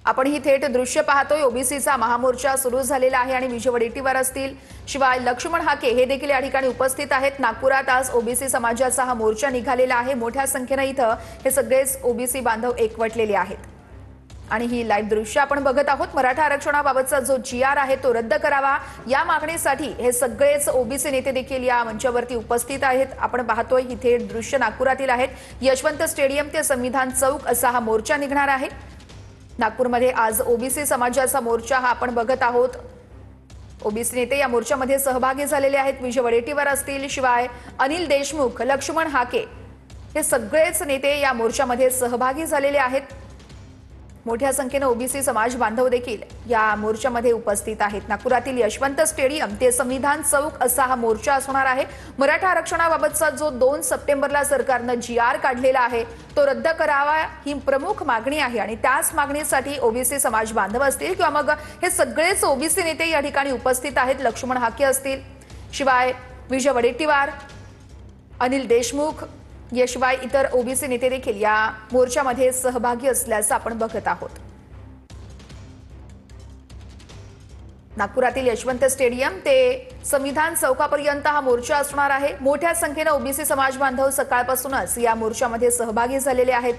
आपण ही थेट दृश्य पाहतोय। ओबीसीचा महामोर्चा सुरू झालेला आहे आणि विजय वडेट्टीवार असतील, शिवाय लक्ष्मण हाके हे देखील या ठिकाणी उपस्थित आहेत। नागपुरात आज ओबीसी समाजाचा हा मोर्चा निघालेला आहे। मोठ्या संख्येने इथं हे सगळेच ओबीसी बांधव एकवटलेले आहेत आणि ही लाईव्ह दृश्य आपण बघत आहोत। मराठा आरक्षणाबाबतचा जो जीआर आहे तो रद्द करावा या मागणीसाठी हे सगळेच ओबीसी नेते देखील या मंचावरती उपस्थित आहेत। आपण पाहतोय ही थेट दृश्य नागपुरातील आहेत। यशवंत स्टेडियम ते संविधान चौक असा हा मोर्चा निघणार आहे। नागपूरमध्ये आज ओबीसी समाजाचा मोर्चा हा आपण बघत आहोत। ओबीसी नेते या मोर्चामध्ये सहभागी झालेले आहेत। विजय वडेट्टीवार असतील, शिवाय अनिल देशमुख, लक्ष्मण हाके हे सगळेच नेते या मोर्चामध्ये सहभागी झालेले आहेत। मोठ्या संख्येने ओबीसी समाज बांधव देखील या मोर्चामध्ये उपस्थित आहेत। नागपुरातील यशवंत स्टेडियम ते संविधान चौक असा हा मोर्चा असणार आहे। मराठा आरक्षणाबाबतचा जो 2 सप्टेंबरला सरकारनं जीआर काढलेला आहे तो रद्द करावा ही प्रमुख मागणी आहे आणि त्याच मागणीसाठी ओबीसी समाज बांधव असतील किंवा मग हे सगळेच ओबीसी नेते या ठिकाणी उपस्थित आहेत। लक्ष्मण हाके असतील, शिवाय विजय वडेट्टीवार, अनिल देशमुख याशिवाय इतर ओबीसी नेते देखील या मोर्चामध्ये सहभागी असल्याचं आपण बघत आहोत। नागपुरातील यशवंत स्टेडियम ते संविधान चौकापर्यंत हा मोर्चा असणार आहे। मोठ्या संख्येने ओबीसी समाज बांधव सकाळपासूनच या मोर्चामध्ये सहभागी झालेले आहेत।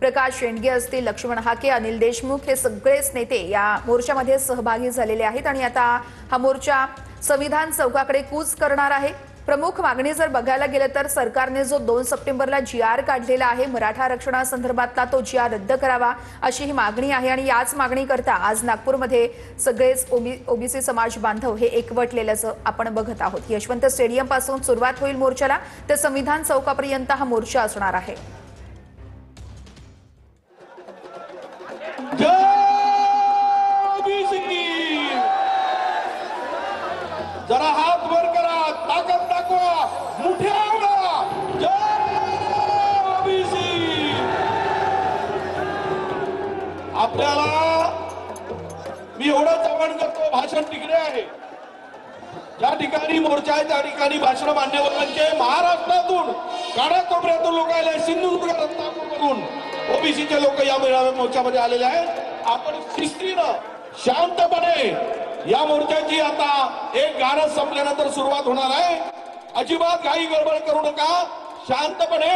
प्रकाश शेंडगे असतील, लक्ष्मण हाके, अनिल देशमुख हे सगळेच नेते या मोर्चामध्ये सहभागी झालेले आहेत आणि आता हा मोर्चा संविधान चौकाकडे कूच करणार आहे। प्रमुख मागणी जर बघायला गेलं तर सरकारने जो 2 सप्टेंबरला जीआर काढलेला आहे मराठा आरक्षणासंदर्भातला तो जीआर रद्द करावा अशी ही मागणी आहे आणि याच मागणीकरता आज नागपूरमध्ये सगळेच ओबीसी समाज बांधव हे एकवटलेल्याचं आपण बघत आहोत। यशवंत स्टेडियम पासून सुरुवात होईल मोर्चाला तर संविधान चौकापर्यंत हा मोर्चा असणार आहे। जरा हात वर करा, ताकद दाखवा, मोठ्या ओबीसी। आपल्याला मी एवढंच आवाहन करतो, भाषण तिकडे आहे, ज्या ठिकाणी मोर्चा आहे त्या ठिकाणी भाषण मान्यवरांचे महाराष्ट्रातून कानाकोपऱ्यातून लोक आले, सिंधुदुर्ग रत्नागिरीवरून ओबीसीचे लोक या मोर्चामध्ये आलेले आहेत। आपण शिस्तीनं शांतपणे या मोर्चाची आता एक गाणं संपल्यानंतर सुरुवात होणार आहे। अजिबात घाई गडबड करू नका, शांतपणे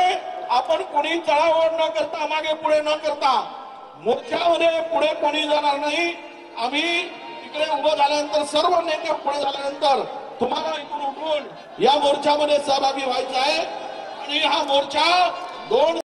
आपण कोणी चढाओढ न करता, मागे पुढे न करता मोर्चामध्ये पुढे कोणी जाणार नाही। आम्ही तिकडे उभं झाल्यानंतर सर्व नेते पुढे झाल्यानंतर तुम्हाला इथून उठून या मोर्चामध्ये सहभागी व्हायचं आहे आणि हा मोर्चा 2